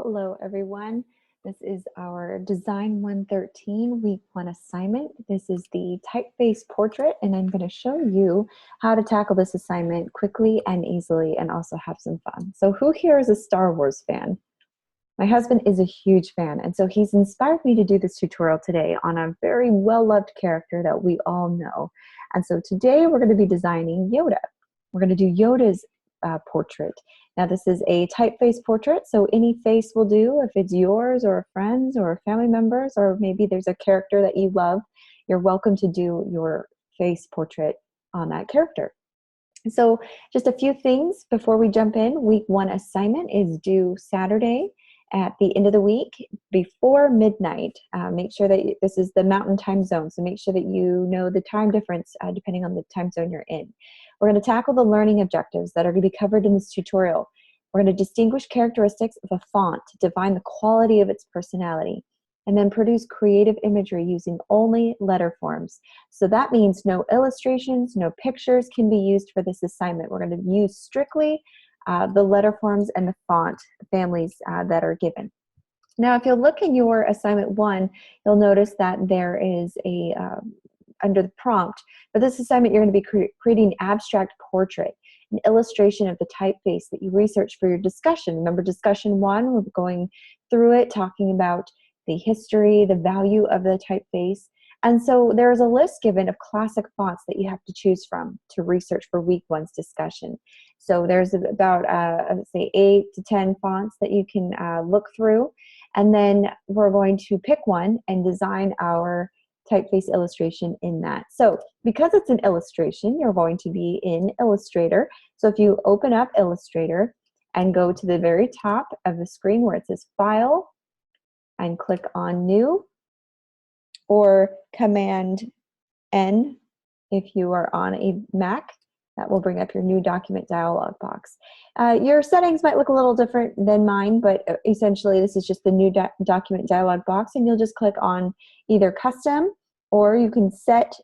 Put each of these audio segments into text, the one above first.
Hello, everyone. This is our Design 113 Week 1 assignment. This is the typeface portrait, and I'm going to show you how to tackle this assignment quickly and easily and also have some fun. So who here is a Star Wars fan? My husband is a huge fan, and so he's inspired me to do this tutorial today on a very well-loved character that we all know. And so today we're going to be designing Yoda. We're going to do Yoda's portrait. Now this is a typeface portrait, so any face will do. If it's yours or a friend's or a family member's, or maybe there's a character that you love, you're welcome to do your face portrait on that character. So just a few things before we jump in. Week 1 assignment is due Saturday at the end of the week before midnight. Make sure that this is the mountain time zone, so make sure that you know the time difference depending on the time zone you're in. We're going to tackle the learning objectives that are going to be covered in this tutorial. We're going to distinguish characteristics of a font to define the quality of its personality, and then produce creative imagery using only letter forms. So that means no illustrations, no pictures can be used for this assignment. We're going to use strictly the letter forms and the font families that are given. Now, if you'll look in your assignment 1, you'll notice that there is a, under the prompt, for this assignment, you're going to be creating an abstract portrait, an illustration of the typeface that you researched for your discussion. Remember discussion 1, we're going through it, talking about the history, the value of the typeface. And so there's a list given of classic fonts that you have to choose from to research for week 1's discussion. So there's about, say, 8 to 10 fonts that you can look through. And then we're going to pick one and design our typeface illustration in that. So because it's an illustration, you're going to be in Illustrator. So if you open up Illustrator and go to the very top of the screen where it says File and click on New, or Command N if you are on a Mac, that will bring up your new document dialog box. Your settings might look a little different than mine, but essentially this is just the new document dialog box, and you'll just click on either custom, or you can set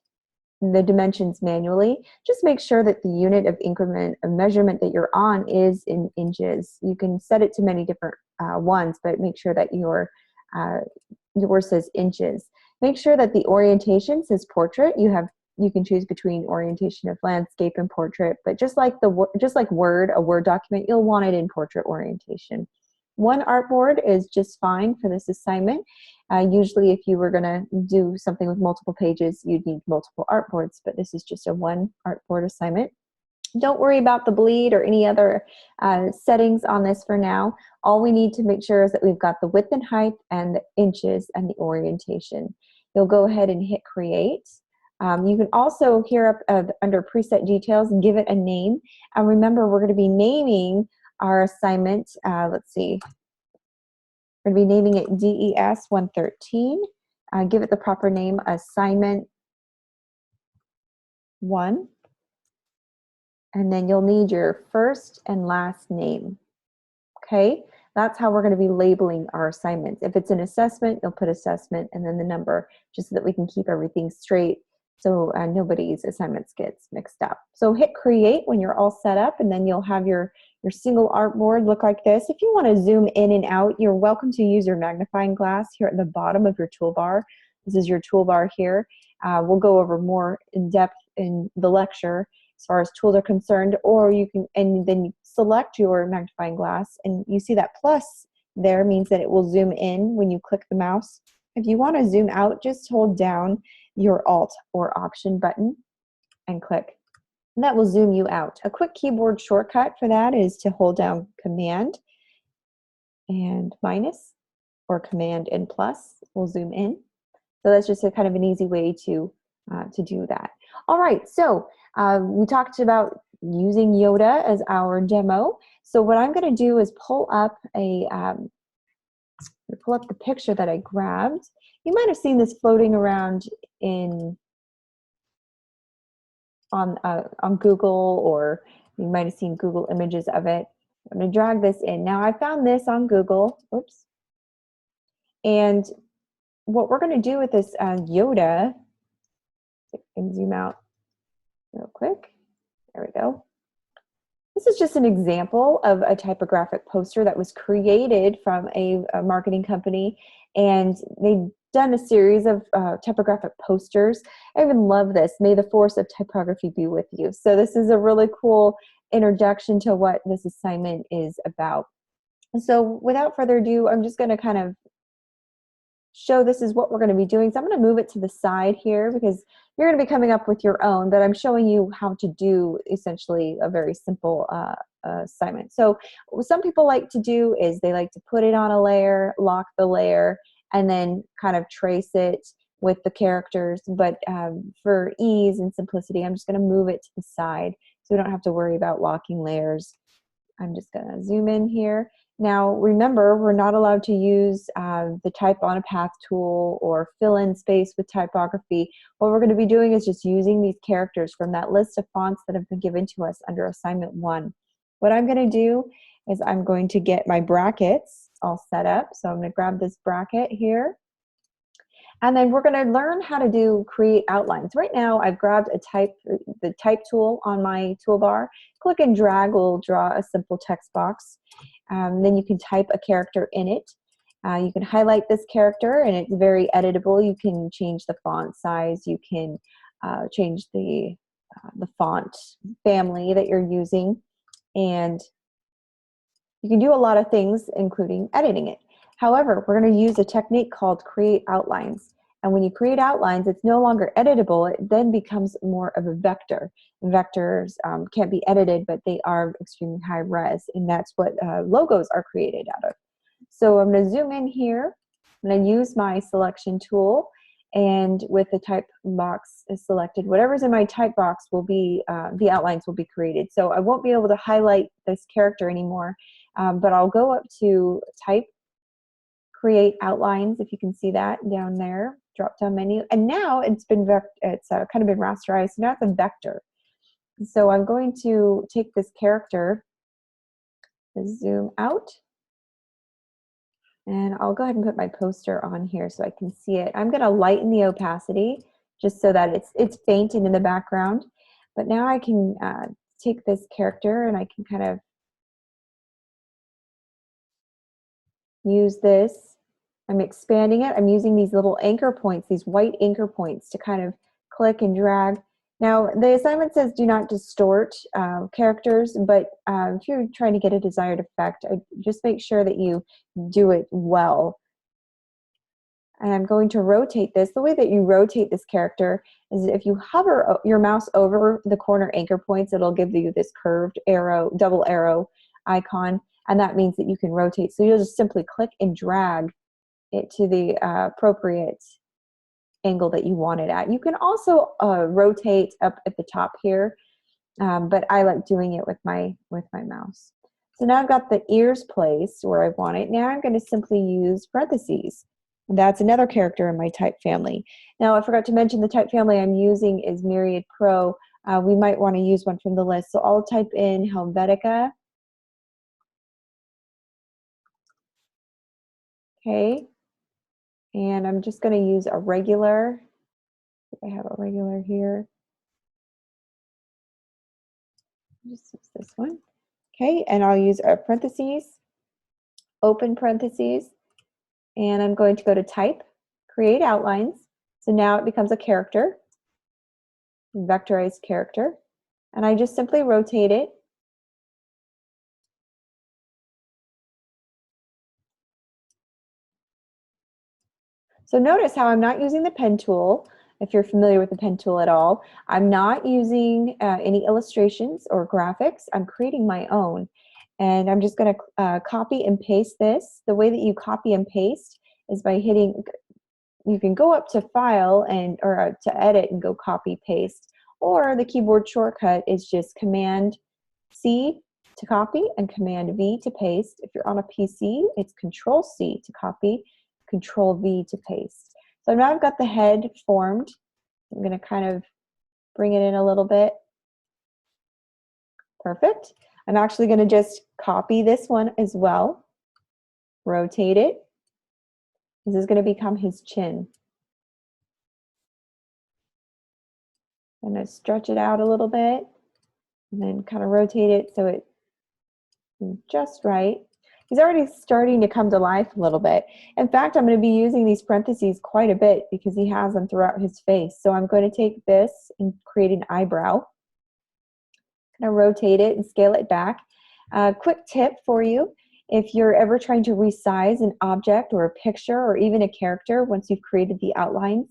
the dimensions manually. Just make sure that the unit of increment of measurement that you're on is in inches. You can set it to many different ones, but make sure that yours says inches. Make sure that the orientation says portrait. You can choose between orientation of landscape and portrait, but just like Word, a Word document, you'll want it in portrait orientation. One artboard is just fine for this assignment. Usually if you were gonna do something with multiple pages, you'd need multiple artboards, but this is just a one artboard assignment. Don't worry about the bleed or any other settings on this for now. All we need to make sure is that we've got the width and height and the inches and the orientation. You'll go ahead and hit create. You can also, here up under preset details, give it a name. And remember, we're going to be naming our assignment. Let's see. We're going to be naming it DES113. Give it the proper name, Assignment 1. And then you'll need your first and last name. Okay? That's how we're going to be labeling our assignments. If it's an assessment, you'll put assessment and then the number, just so that we can keep everything straight, so nobody's assignments gets mixed up. So hit create when you're all set up, and then you'll have your single artboard look like this. If you want to zoom in and out, you're welcome to use your magnifying glass here at the bottom of your toolbar. This is your toolbar here. We'll go over more in depth in the lecture as far as tools are concerned, or you can, and then you select your magnifying glass, and you see that plus there means that it will zoom in when you click the mouse. If you want to zoom out, just hold down your Alt or Option button and click. And that will zoom you out. A quick keyboard shortcut for that is to hold down Command and minus, or Command and plus will zoom in. So that's just a kind of an easy way to do that. All right, so we talked about using Yoda as our demo. So what I'm going to do is pull up the picture that I grabbed. You might have seen this floating around on Google, or you might have seen Google images of it. I'm going to drag this in. Now I found this on Google. Oops. And what we're going to do with this Yoda, I can zoom out real quick. There we go. This is just an example of a typographic poster that was created from a marketing company, and they've done a series of typographic posters. I even love this. May the force of typography be with you. So this is a really cool introduction to what this assignment is about. So without further ado, I'm just going to kind of show this is what we're going to be doing. So I'm going to move it to the side here because you're going to be coming up with your own, but I'm showing you how to do essentially a very simple assignment. So what some people like to do is they like to put it on a layer, lock the layer, and then kind of trace it with the characters. But for ease and simplicity, I'm just going to move it to the side so we don't have to worry about locking layers. I'm just going to zoom in here. Now, remember, we're not allowed to use the type on a path tool or fill in space with typography. What we're going to be doing is just using these characters from that list of fonts that have been given to us under Assignment 1. What I'm going to do is I'm going to get my brackets all set up. So I'm going to grab this bracket here. And then we're going to learn how to create outlines. Right now, I've grabbed the type tool on my toolbar. Click and drag will draw a simple text box. Then you can type a character in it. You can highlight this character, and it's very editable. You can change the font size. You can change the font family that you're using. And you can do a lot of things, including editing it. However, we're going to use a technique called create outlines. And when you create outlines, it's no longer editable. It then becomes more of a vector. Vectors can't be edited, but they are extremely high res, and that's what logos are created out of. So I'm going to zoom in here. I'm going to use my selection tool, and with the type box selected, whatever's in my type box will be, the outlines will be created. So I won't be able to highlight this character anymore, but I'll go up to type, create outlines, if you can see that down there, drop down menu, and now it's kind of been rasterized. Now it's a vector. So I'm going to take this character, zoom out, and I'll go ahead and put my poster on here so I can see it. I'm going to lighten the opacity just so that it's fainted in the background. But now I can take this character and I can kind of use this. I'm expanding it. I'm using these little anchor points, these white anchor points, to kind of click and drag. Now, the assignment says do not distort characters, but if you're trying to get a desired effect, just make sure that you do it well. And I'm going to rotate this. The way that you rotate this character is if you hover your mouse over the corner anchor points, it'll give you this curved arrow, double arrow icon, and that means that you can rotate. So you'll just simply click and drag it to the appropriate angle that you want it at. You can also rotate up at the top here, but I like doing it with my mouse. So now I've got the ears placed where I want it. Now I'm going to simply use parentheses. And that's another character in my type family. Now I forgot to mention the type family I'm using is Myriad Pro. We might want to use one from the list. So I'll type in Helvetica. Okay. And I'm just going to use a regular. I have a regular here. Just use this one. Okay, and I'll use a parentheses, open parentheses, and I'm going to go to type, create outlines. So now it becomes a character, vectorized character, and I just simply rotate it. So notice how I'm not using the pen tool. If you're familiar with the pen tool at all, I'm not using any illustrations or graphics. I'm creating my own. And I'm just going to copy and paste this. The way that you copy and paste is by hitting, you can go up to File or to Edit and go Copy Paste. Or the keyboard shortcut is just Command-C to copy and Command-V to paste. If you're on a PC, it's Control-C to copy, Control-V to paste. So now I've got the head formed. I'm going to kind of bring it in a little bit. Perfect. I'm actually going to just copy this one as well, rotate it. This is going to become his chin. I'm going to stretch it out a little bit and then kind of rotate it so it just right. He's already starting to come to life a little bit. In fact, I'm going to be using these parentheses quite a bit because he has them throughout his face. So I'm going to take this and create an eyebrow. Kind of rotate it and scale it back. Quick tip for you, if you're ever trying to resize an object or a picture or even a character once you've created the outlines,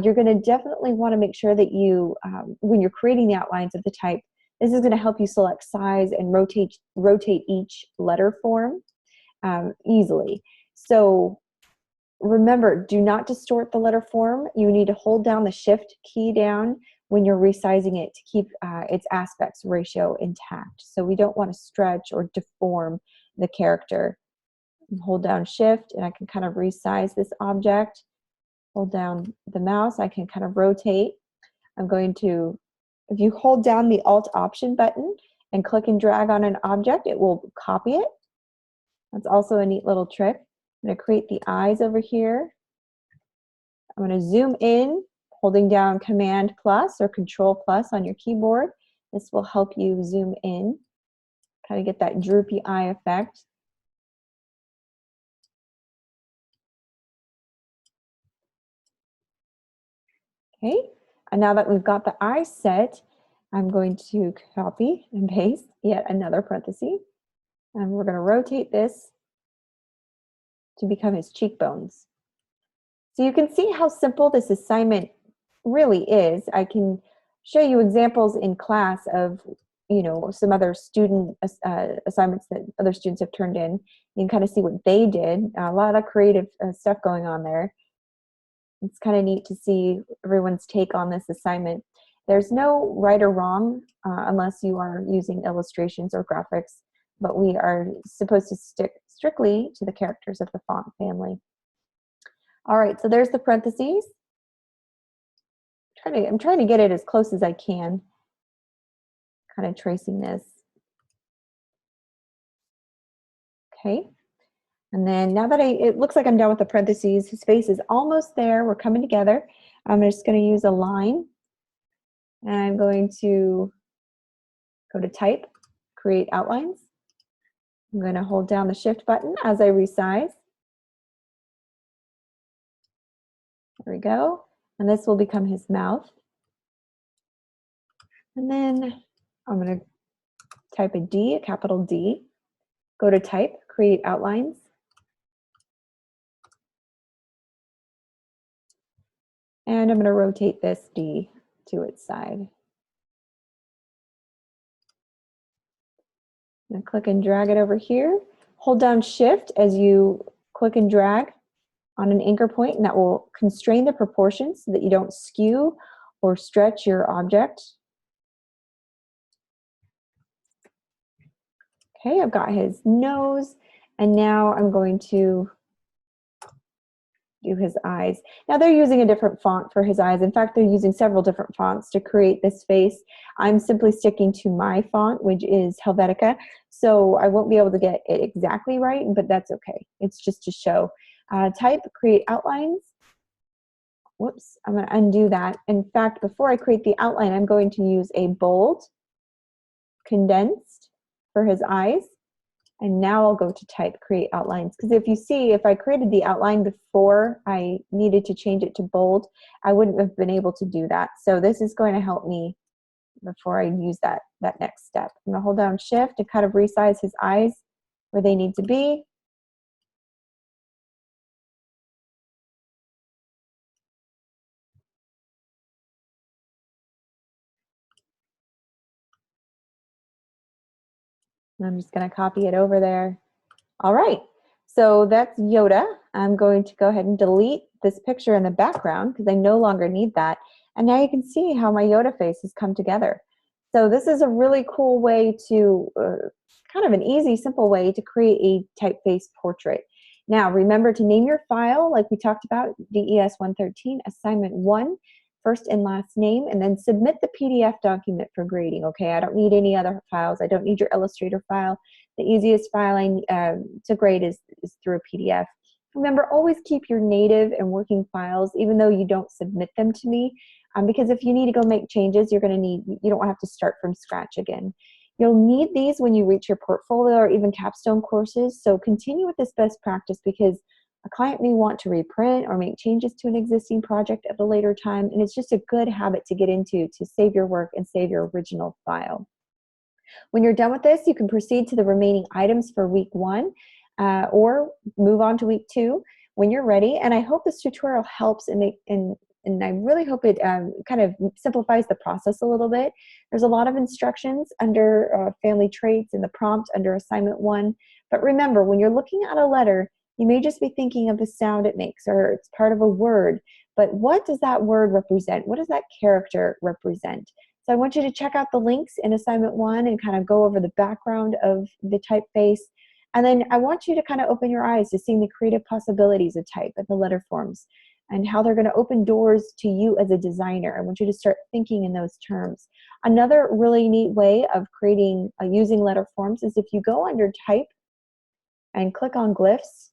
you're going to definitely want to make sure that you, when you're creating the outlines of the type, this is going to help you select size and rotate each letter form easily. So remember, do not distort the letter form. You need to hold down the Shift key down when you're resizing it to keep its aspects ratio intact. So we don't want to stretch or deform the character. Hold down Shift and I can kind of resize this object. Hold down the mouse, I can kind of rotate. I'm going to, if you hold down the Alt Option button and click and drag on an object, it will copy it. That's also a neat little trick. I'm going to create the eyes over here. I'm going to zoom in, holding down Command plus or Control plus on your keyboard. This will help you zoom in, kind of get that droopy eye effect. Okay, and now that we've got the eyes set, I'm going to copy and paste yet another parenthesis. And we're going to rotate this to become his cheekbones. So you can see how simple this assignment really is. I can show you examples in class of, you know, some other student assignments that other students have turned in. You can kind of see what they did. A lot of creative stuff going on there. It's kind of neat to see everyone's take on this assignment. There's no right or wrong unless you are using illustrations or graphics, but we are supposed to stick strictly to the characters of the font family. All right, so there's the parentheses. I'm trying to get it as close as I can, kind of tracing this. Okay, and then now that it looks like I'm done with the parentheses, his face is almost there. We're coming together. I'm just going to use a line, and I'm going to go to Type, Create Outlines. I'm going to hold down the Shift button as I resize. There we go. And this will become his mouth. And then I'm going to type a D, a capital D. Go to Type, Create Outlines. And I'm going to rotate this D to its side. I'm going to click and drag it over here. Hold down Shift as you click and drag on an anchor point, and that will constrain the proportions so that you don't skew or stretch your object. Okay, I've got his nose, and now I'm going to do his eyes. Now they're using a different font for his eyes. In fact, they're using several different fonts to create this face. I'm simply sticking to my font, which is Helvetica, so I won't be able to get it exactly right, but that's okay. It's just to show. Type, Create Outlines. Whoops, I'm going to undo that. In fact, before I create the outline, I'm going to use a bold, condensed for his eyes. And now I'll go to Type, Create Outlines. Because if you see, if I created the outline before I needed to change it to bold, I wouldn't have been able to do that. So this is going to help me before I use that next step. I'm going to hold down Shift to kind of resize his eyes where they need to be. And I'm just going to copy it over there. All right, so that's Yoda. I'm going to go ahead and delete this picture in the background because I no longer need that. And now you can see how my Yoda face has come together. So this is a really cool way to, kind of an easy, simple way to create a typeface portrait. Now remember to name your file like we talked about, DES113, Assignment 1, first and last name, and then submit the PDF document for grading, okay? I don't need any other files. I don't need your Illustrator file. The easiest file to grade is through a PDF. Remember, always keep your native and working files, even though you don't submit them to me, because if you need to go make changes, you don't have to start from scratch again. You'll need these when you reach your portfolio or even capstone courses. So continue with this best practice because a client may want to reprint or make changes to an existing project at a later time. And it's just a good habit to get into to save your work and save your original file. When you're done with this, you can proceed to the remaining items for week 1 or move on to week 2 when you're ready. And I hope this tutorial helps and I really hope it kind of simplifies the process a little bit. There's a lot of instructions under family traits in the prompt under assignment 1. But remember, when you're looking at a letter, you may just be thinking of the sound it makes or it's part of a word. But what does that word represent? What does that character represent? So I want you to check out the links in assignment 1 and kind of go over the background of the typeface. And then I want you to kind of open your eyes to seeing the creative possibilities of type and the letter forms and how they're going to open doors to you as a designer. I want you to start thinking in those terms. Another really neat way of creating using letter forms is if you go under type and click on glyphs.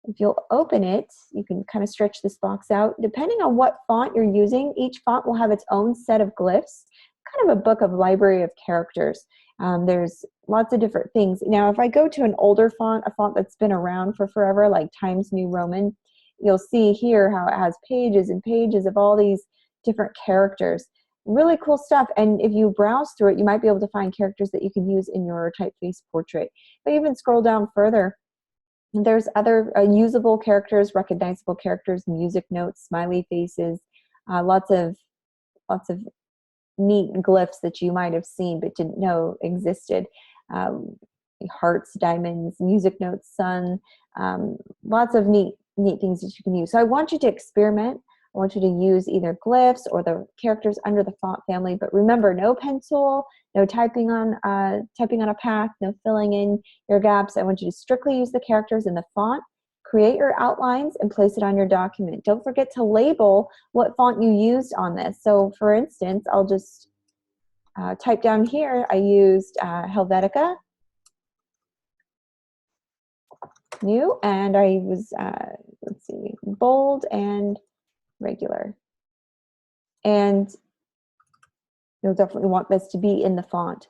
If you'll open it, you can kind of stretch this box out. Depending on what font you're using, each font will have its own set of glyphs, kind of a book of library of characters. There's lots of different things. Now, if I go to an older font, a font that's been around for forever, like Times New Roman, you'll see here how it has pages and pages of all these different characters. Really cool stuff. And if you browse through it, you might be able to find characters that you can use in your typeface portrait. But even scroll down further, there's other usable characters, recognizable characters, music notes, smiley faces, lots of neat glyphs that you might have seen but didn't know existed. Hearts, diamonds, music notes, sun, lots of neat things that you can use. So I want you to experiment. I want you to use either glyphs or the characters under the font family, but remember, no pencil, no typing on a path, no filling in your gaps. I want you to strictly use the characters in the font, create your outlines, and place it on your document. Don't forget to label what font you used on this. So for instance, I'll just type down here, I used Helvetica New, and I was, let's see, bold and regular. And you'll definitely want this to be in the font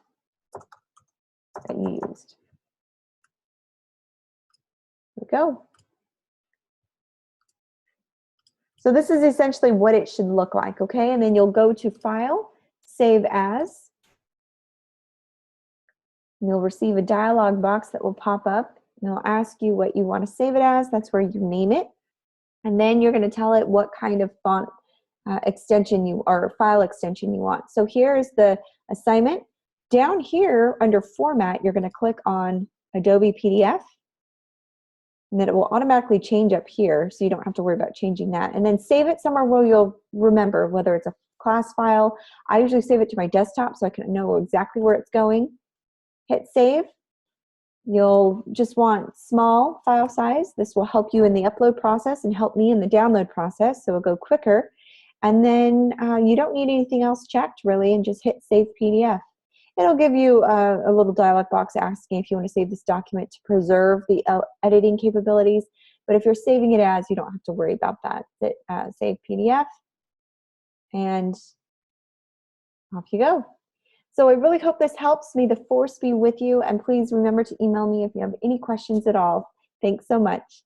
that you used. There we go. So this is essentially what it should look like, okay? And then you'll go to File, Save As. And you'll receive a dialog box that will pop up. And it'll ask you what you want to save it as. That's where you name it. And then you're going to tell it what kind of font extension or file extension you want. So here's the assignment. Down here under Format, you're going to click on Adobe PDF. And then it will automatically change up here, so you don't have to worry about changing that. And then save it somewhere where you'll remember, whether it's a class file. I usually save it to my desktop so I can know exactly where it's going. Hit Save. You'll just want small file size. This will help you in the upload process and help me in the download process, so it'll go quicker. And then you don't need anything else checked, really, and just hit Save PDF. It'll give you a little dialog box asking if you want to save this document to preserve the editing capabilities. But if you're saving it as, you don't have to worry about that. Hit Save PDF, and off you go. So I really hope this helps. May the force be with you, and please remember to email me if you have any questions at all. Thanks so much.